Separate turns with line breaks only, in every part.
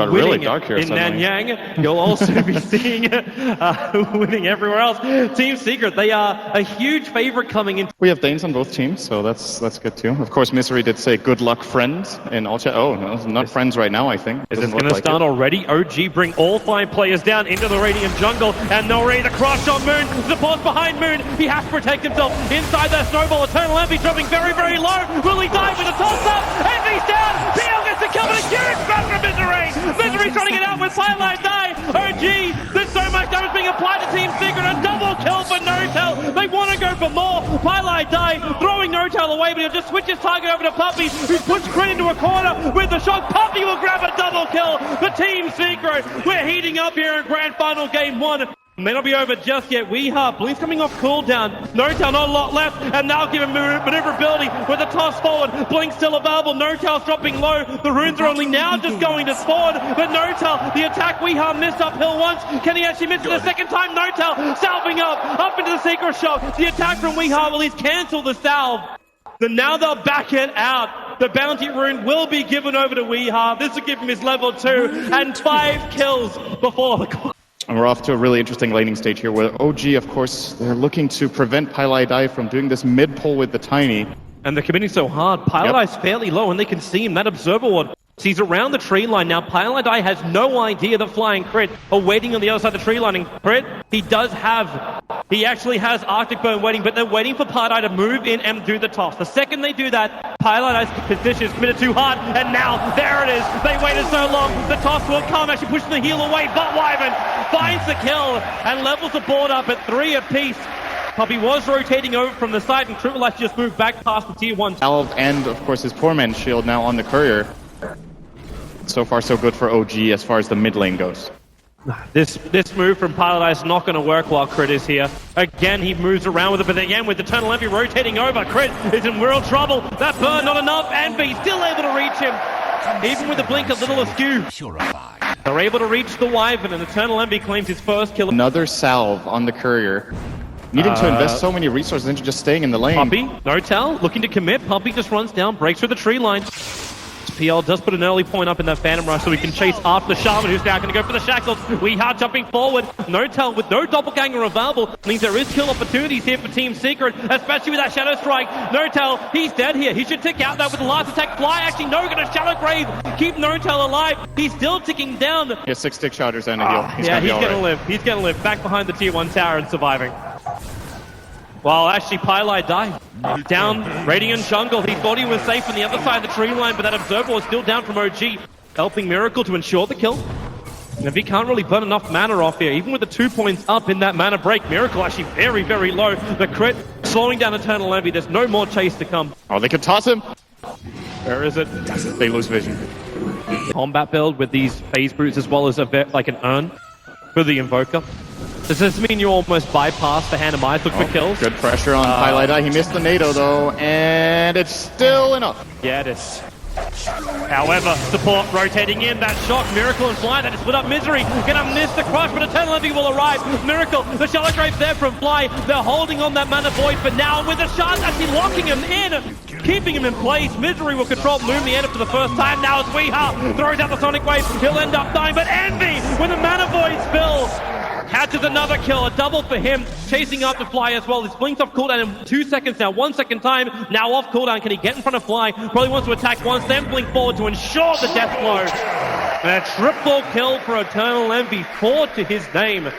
got really dark here
in
suddenly.
Nanyang. You'll also be seeing winning everywhere else. Team Secret, they are a huge favorite coming in.
We have Danes on both teams, so that's good too. Of course, Misery did say good luck, friends, in all chat. Oh, no, not friends right now, I think.
Is this going to start already? OG bring all 5 players down into the Radiant jungle, and they'll ready to crush on Moon. Supports behind Moon. He has to protect himself inside that snowball. Eternal Envy dropping very, very low. Will he die with a toss-up? Envy's down. PL gets the kill, but a huge spot from Misery. Misery's trying to get out with Firelight die. OG, there's so much damage being applied to Team Secret. A double kill for No-Tail. They want to go for more. Firelight die, throwing No-Tail away, but he'll just switch his target over to Puppey, who puts Crit into a corner with the shot. Puppey will grab a double kill. The Team Secret, we're heating up here in Grand Final Game 1. May not be over just yet. Weeha, Blink's coming off cooldown. No-Tail, not a lot left, and now give him maneuverability with a toss forward. Blink still available. No-Tail's dropping low. The runes are only now just going to spawn, but No-Tail, the attack Weeha missed uphill once. Can he actually miss it a second time? No-Tail salving up into the secret shop. The attack from Weeha will at least cancel the salve. Then now they'll back it out. The bounty rune will be given over to Weeha. This will give him his level 2 and 5 kills before the clock.
And we're off to a really interesting laning stage here where OG, of course, they're looking to prevent Pylai from doing this mid pull with the Tiny.
And they're committing so hard. Pylai's fairly low and they can see him. That Observer Ward. He's around the tree line now. Pylai has no idea that Flying Crit are waiting on the other side of the tree line. And Crit, he actually has Arctic Burn waiting, but they're waiting for Pylai to move in and do the toss. The second they do that, Pylai's position is committed too hard, and now, there it is. They waited so long, the toss will come, actually pushing the heal away, but Wyvern finds the kill and levels the board up at 3 apiece. Puppey was rotating over from the side, and Triple H just moved back past the tier 1.
Salve and, of course, his Poor Man's Shield now on the Courier. So far, so good for OG as far as the mid lane goes.
This move from Pylai is not going to work while Crit is here. Again, he moves around with it, but again, with Eternal Envy rotating over, Crit is in real trouble. That burn, not enough. Envy still able to reach him. Even with the blink a little askew. They're able to reach the Wyvern, and Eternal Envy claims his first kill.
Another salve on the Courier. Needing to invest so many resources into just staying in the lane.
Puppey, No-Tail, looking to commit. Puppey just runs down, breaks through the tree line. PL does put an early point up in that Phantom Rush so he can chase after the Shaman, who's now going to go for the Shackles. Weeha jumping forward. No-Tail with no Doppelganger available means there is kill opportunities here for Team Secret, especially with that Shadow Strike. No-Tail, he's dead here. He should tick out that with the last attack. Fly actually no, going to Shallow Grave. Keep No-Tail alive. He's still ticking down.
He has 6 stick shotters and a heal.
He's going to live. He's going to live. Back behind the tier 1 tower and surviving. Well, actually, Pylai died. Down, Radiant Jungle. He thought he was safe on the other side of the tree line, but that Observer was still down from OG, helping Miracle to ensure the kill. And if he can't really burn enough mana off here, even with the 2 points up in that mana break, Miracle actually very, very low. The Crit slowing down Eternal Envy. There's no more chase to come.
Oh, they could toss him.
Where is it?
They lose vision.
Combat build with these phase boots as well as like an urn for the Invoker. Does this mean you almost bypass the Hand of Mice, look for kills?
Good pressure on Pylai. He missed the NATO though, and it's still enough.
Yeah, it is. However, support rotating in, that shock, Miracle and Fly, that is split up Misery, gonna miss the crush, but Eternal Envy will arrive. Miracle, the Shallow Grave there from Fly, they're holding on that Mana Void, but now with the shards actually locking him in, keeping him in place. Misery will control Moon the Ender for the first time. Now it's Weeha, throws out the Sonic Wave, he'll end up dying, but Envy, with the Mana Void spill, catches another kill, a double for him, chasing up the Fly as well. His blink's off cooldown in 2 seconds now, 1 second time, now off cooldown. Can he get in front of Fly? Probably wants to attack once, then blink forward to ensure the death blow. And a triple kill for Eternal Envy, 4 to his name.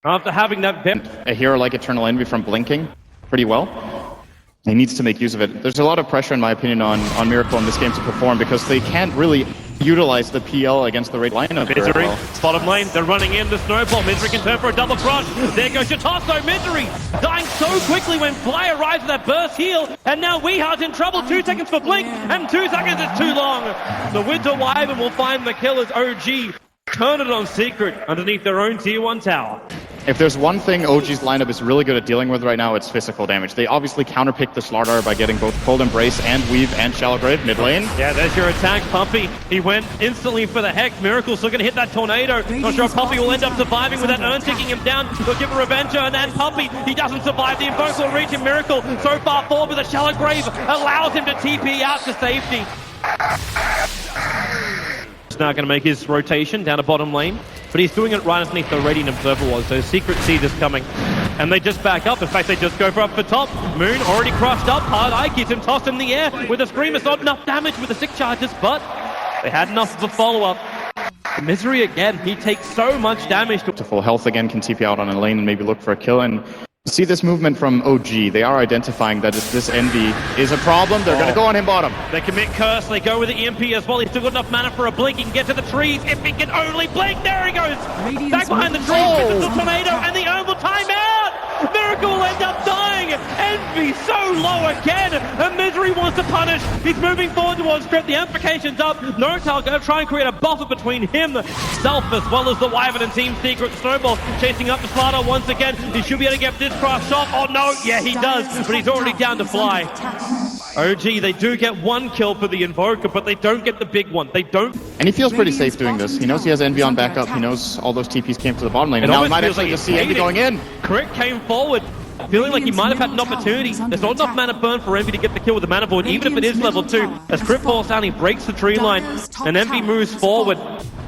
After having that
a hero like Eternal Envy from blinking pretty well. He needs to make use of it. There's a lot of pressure, in my opinion, on Miracle in this game to perform because they can't really utilize the PL against the raid lineup.
Misery,
well.
bottom lane, they're running in the snowball. Misery can turn for a double crush. There goes Shatasso. Misery dying so quickly when Fly arrives with that burst heal. And now Weeha's in trouble. 2 seconds for Blink, and 2 seconds is too long. The Winter Wyvern will find the kill as OG turn it on Secret underneath their own tier 1 tower.
If there's one thing OG's lineup is really good at dealing with right now, it's physical damage. They obviously counterpick the Slardar by getting both Cold Embrace and Weave and Shallow Grave mid lane.
Yeah, there's your attack, Puppey. He went instantly for the Hex. Miracle's still going to hit that Tornado. Not sure if Puppey will end up surviving with that urn ticking him down. He'll give a Revenger, and then Puppey, he doesn't survive. The Invoker will reach him. Miracle so far forward with a Shallow Grave allows him to TP out to safety. He's now going to make his rotation down to bottom lane, but he's doing it right underneath the Radiant Observer was, so Secret see this coming. And they just back up. In fact, they just go for up for top. Moon already crushed up. Hard Eye keeps him tossed in the air with a Scream. It's not enough damage with the 6 charges, but they had enough of a follow-up. Misery again, he takes so much damage.
To full health again, can TP out on a lane and maybe look for a kill. And see this movement from OG. They are identifying that this Envy is a problem. They're going to go on him bottom.
They commit Curse. They go with the EMP as well. He's still got enough mana for a blink. He can get to the trees if he can only blink. There he goes. Back behind the trees. Gets the tornado and the Oval timeout. Miracle will end up dying. Envy so low again. And Misery wants to punish. He's moving forward towards Strip. The amplification's up. Nortal going to try and create a buffer between himself as well as the Wyvern and Team Secret. Snowball chasing up the Slaughter once again. He should be able to get this cross shot. Oh no, yeah he does. But he's already down to fly. OG, they do get 1 kill for the Invoker, but they don't get the big one. They don't.
And he feels pretty safe doing this. He knows he has Envy on backup. He knows all those TPs came to the bottom lane. And now he might actually just see Envy going in.
Crit came forward, feeling like he might have had an opportunity. There's not enough mana burn for Envy to get the kill with the mana void, even if it is level 2. As Crit falls down, he breaks the tree line, and Envy moves forward.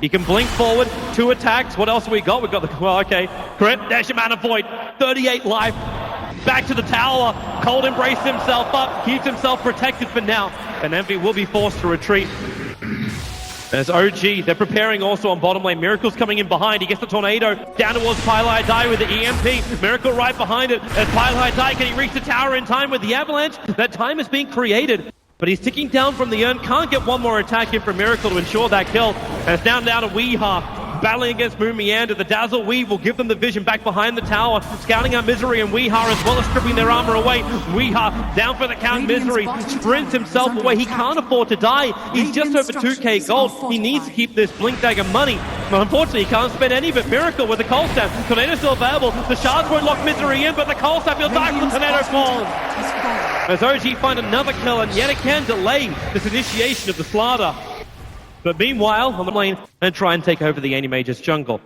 He can blink forward, 2 attacks. What else have we got? We got the, well, okay. Crit, there's your mana void, 38 life. Back to the tower. Cold embraced himself up, keeps himself protected for now, and Envy will be forced to retreat. There's OG, they're preparing also on bottom lane. Miracle's coming in behind, he gets the tornado down towards Pylai Die with the EMP. Miracle right behind it, as Pylai Die, can he reach the tower in time with the avalanche? That time is being created, but he's ticking down from the urn, can't get one more attack in from Miracle to ensure that kill, and it's down to Weeha. Battling against Moon Meander, the Dazzle Weave will give them the vision back behind the tower, scouting out Misery and Weeha as well as stripping their armor away. Weeha down for the count. Misery sprints himself away. He can't afford to die. He's just over 2k gold. He needs to keep this Blink Dagger money, but unfortunately he can't spend any of it. Miracle with the Cold Snap. Tornado still available. The shards won't lock Misery in, but the Cold Snap will die for the Tornado falls. As OG find another kill and yet again delay this initiation of the Slaughter. But meanwhile, on the lane, and try and take over the Animage's jungle.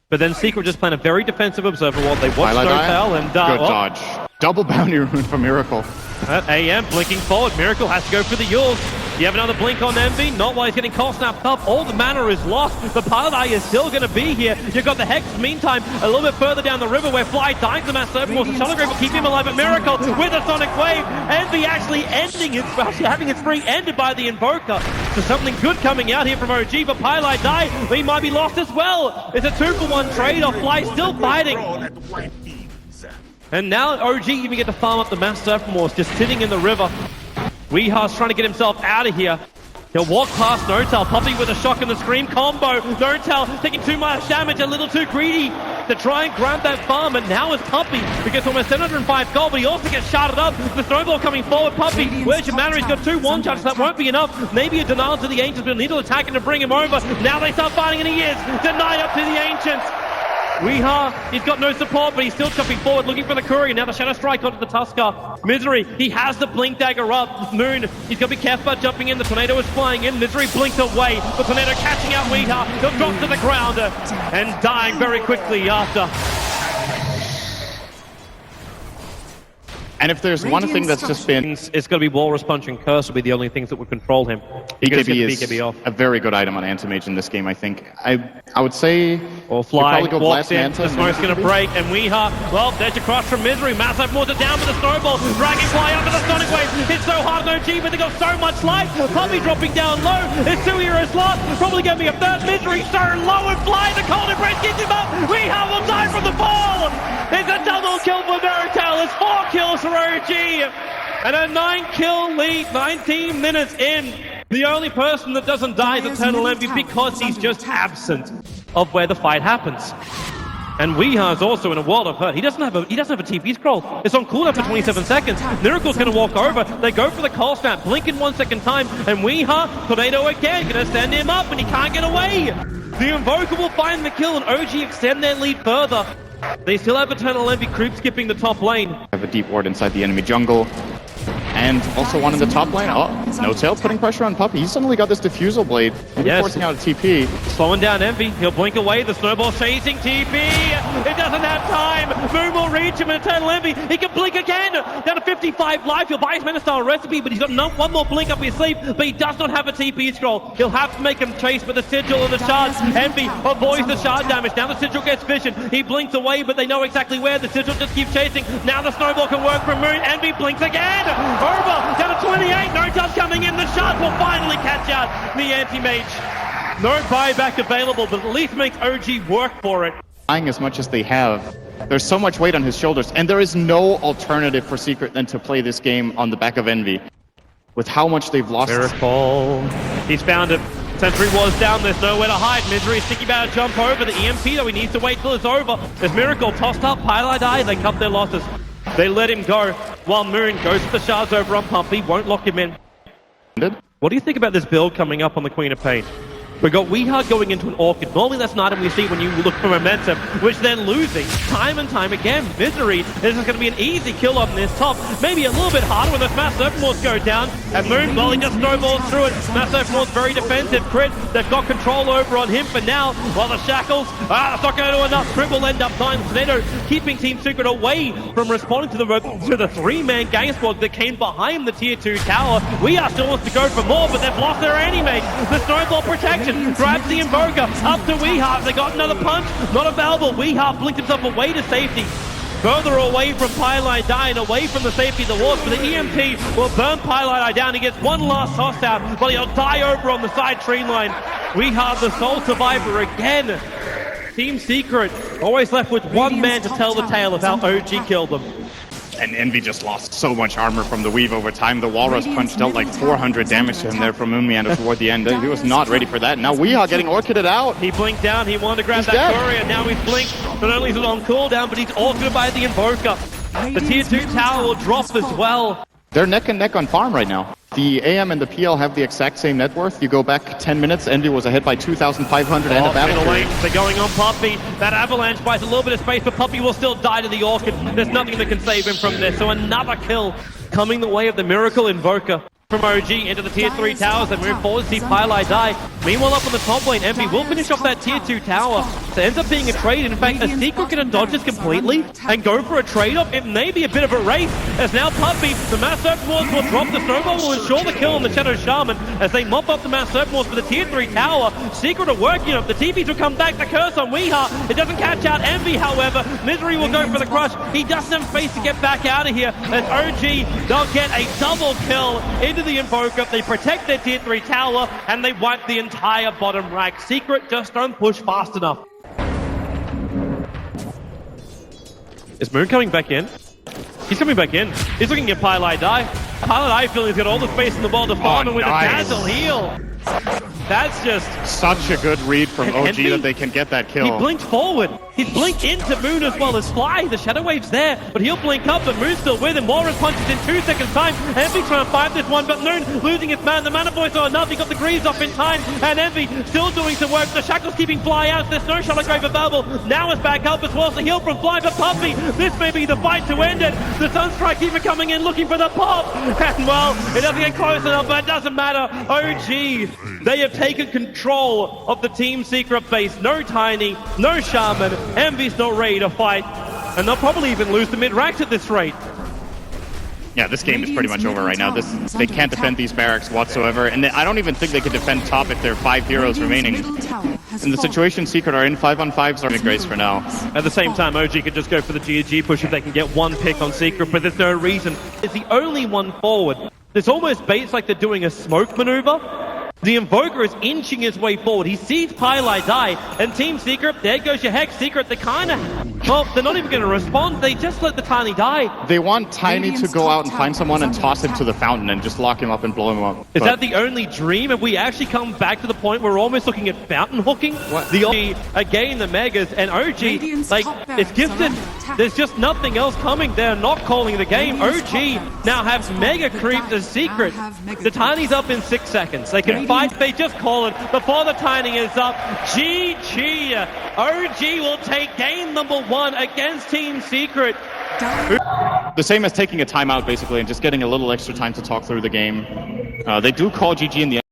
But then Secret just playing a very defensive observer wall. They watch Snowtail and...
good dodge. Double bounty rune for Miracle.
AM blinking forward. Miracle has to go for the Yules. You have another blink on Envy. Not while he's getting cold snapped up. All the mana is lost. The Pylai is still going to be here. You've got the Hex, meantime, a little bit further down the river where Fly dies the Mass Serpent Wars. The Shuttle Grave will keep him alive, but Miracle with a Sonic Wave. Envy actually having its spree ended by the Invoker. So something good coming out here from OG, but Pylai die. He might be lost as well. It's a 2-for-1 trade-off. Fly still fighting. And now OG even get to farm up the Mass Serpent Wars, just sitting in the river. Weeha's trying to get himself out of here. He'll walk past Notel, Puppy with a shock and the Scream combo. Notel taking too much damage, a little too greedy to try and grab that farm, and now it's Puppy, who gets almost 705 gold, but he also gets sharded up. The Snowball coming forward. Puppy, where's your mana? He's got 2 1-shots, that won't be enough. Maybe a denial to the Ancients, but a needle attacking to bring him over. Now they start fighting, and he is denied up to the Ancients. Weeha, he's got no support, but he's still chopping forward, looking for the Courier. Now the Shadow Strike onto the Tusker. Misery, he has the Blink Dagger up. Moon, he's got to be careful about jumping in. The Tornado is flying in. Misery blinks away. The Tornado catching out Weeha. He'll drop to the ground and dying very quickly after.
And if there's one thing that's just been...
It's going to be Walrus Punch and Curse will be the only things that would control him.
BKB is a very good item on Anti-Mage in this game, I think. I would say...
Or Fly walks in, the smoke's going to break, and Weeha, well, there's your cross from Misery. Massive Mortar down with the Snowball. Dragonfly up with the Sonic Wave. Hits so hard, no G, but they got so much life. Puppy dropping down low. It's 2 heroes lost. Probably going to be a third. Misery so low and Fly. The Cold Embrace gets him up. Weeha will die from the fall. It's a double kill for Veritel. It's 4 kills for OG. And a 9-kill lead, 19 minutes in. The only person that doesn't die is Eternal Envy because he's just absent of where the fight happens. And Weeha is also in a world of hurt. He doesn't have a TP scroll. It's on cooldown for 27 seconds. Miracle's going to walk over. They go for the Cold Snap. Blink in 1 second time. And Weeha, Tornado again, going to send him up, and he can't get away. The Invoker will find the kill, and OG extend their lead further. They still have Eternal Envy creep skipping the top lane.
Have a deep ward inside the enemy jungle. and also one in the top lane. Oh, No Tail putting pressure on Puppey. He's suddenly got this Diffusal Blade, maybe forcing out a TP.
Slowing down Envy. He'll blink away. The Snowball chasing TP. It doesn't have time. Moon will reach him in Eternal Envy. He can blink again. Down to 55 life. He'll buy his Mana Style recipe, but he's got one more blink up his sleeve, but he does not have a TP scroll. He'll have to make him chase with the Sigil and the Shard. Envy avoids the Shard damage. Now the Sigil gets vision. He blinks away, but they know exactly where. The Sigil just keeps chasing. Now the Snowball can work from Moon. Envy blinks again. Over down to 28. No touch coming in. The Shard will finally catch out the anti-mage. No buyback available, but at least makes OG work for it.
As much as they have, there's so much weight on his shoulders, and there is no alternative for Secret than to play this game on the back of Envy. With how much they've lost.
Miracle. He's found it. Sentry was down, there's nowhere to hide. Misery is thinking about a jump over. The EMP though, he needs to wait till it's over. There's Miracle tossed up, Highlight Eye, they cut their losses. They let him go, while Moon goes for the shards over on Pumpy, won't lock him in. What do you think about this build coming up on the Queen of Pain? We've got Weehard going into an Orchid. Normally that's an item we see when you look for momentum, which they're losing time and time again. Misery, this is going to be an easy kill on this top. Maybe a little bit harder when those Mass Serpent go down. And Moon, well, he just snowballs through it. Mass Serpent very defensive. Crit, they've got control over on him for now. While the Shackles, that's not going to do enough. Crit will end up dying. Tornado keeping Team Secret away from responding to the three-man gang squad that came behind the Tier 2 tower. Weehard still wants to go for more, but they've lost their anti-mage. The Snowball protection. Grabs the Invoker, up to Weehard, they got another punch, not available. Weehard blinked himself away to safety. Further away from Pylite Die and away from the safety of the walls, but the EMP will burn Pylite Die down. He gets one last toss out, but he'll die over on the side tree line. Weehard, the sole survivor again. Team Secret, always left with one man to tell the tale of how OG killed them.
And Envy just lost so much armor from the weave over time. The Walrus Punch dealt like 400 damage to him there from Moonmeander toward the end. He was not ready for that. Now Weehard getting Orchided out.
He blinked down. He wanted to grab that courier. Now he's blinked. Not only is it on cooldown, but he's Orchided by the Invoker. The Tier 2 tower will drop as well.
They're neck and neck on farm right now. The AM and the PL have the exact same net worth. You go back 10 minutes, Envy was ahead by 2,500 and a battle.
They're going on Puppy. That avalanche buys a little bit of space, but Puppy will still die to the Orchid. There's nothing that can save him from this. So another kill coming the way of the Miracle Invoker. From OG into the Tier 3 towers and move forward to see Pylite Die. Meanwhile, up on the top lane, Envy will finish off that Tier 2 tower. So it ends up being a trade. In fact, a Secret can dodge this completely and go for a trade-off. It may be a bit of a race, as now Puppy, the Mass Serpent Wars will drop. The Snowball will ensure the kill on the Shadow Shaman as they mop up the Mass Serpent Wars for the Tier 3 tower. Secret are working up. The TPs will come back. The curse on Weehart. It doesn't catch out Envy, however. Misery will go for the crush. He doesn't have space to get back out of here. As OG, they'll get a double kill into the Invoker. They protect their Tier 3 tower, and they wipe the entire bottom rack. Secret just don't push fast enough. Is Moon coming back in? He's coming back in. He's looking at Pylite Die. Pylite Die feeling he's got all the space in the world to farm, and with a Dazzle heal. That's just
such a good read from OG that they can get that kill.
He blinked forward. He blinked into Moon as well as Fly. The Shadow Wave's there, but he'll blink up, but Moon's still with him. Walrus punches in 2 seconds time. Envy trying to fight this one, but Moon losing his man. The Mana Boy's not enough. He got the Greaves off in time, and Envy still doing some work. The Shackle's keeping Fly out. There's no Shadow Grave available. Now it's back up as well. So heal from Fly for Puppy. This may be the fight to end it. The Sunstrike even coming in looking for the pop. And well, it doesn't get close enough, but it doesn't matter. OG, they have taken control of the Team Secret base. No Tiny, no Shaman. Envy's not ready to fight, and they'll probably even lose the mid-racks at this rate.
Yeah, this game is pretty much over right now. They can't defend these barracks whatsoever, and I don't even think they could defend top if there are 5 heroes remaining. In the situation Secret are in, 5-on-5s are in grace for now.
At the same time, OG could just go for the GG push if they can get one pick on Secret, but there's no reason. It's the only one forward. This almost baits like they're doing a smoke maneuver. The Invoker is inching his way forward. He sees Pylite Die, and Team Secret, there goes your Hex. Secret, they're kind of, well, they're not even going to respond. They just let the Tiny die.
They want Tiny to go out and find someone and toss him to the fountain and just lock him up and blow him up.
Is that the only dream? Have we actually come back to the point where we're almost looking at fountain hooking?
What?
The OG, again, the Megas, and OG, like, it's gifted. There's just nothing else coming. They're not calling the game. OG now have Mega creeps as Secret. The Tiny's up in 6 seconds. They can fight. They just call it before the Tiny is up. GG. OG will take game number 1 against Team Secret.
The same as taking a timeout, basically, and just getting a little extra time to talk through the game. They do call GG in the end.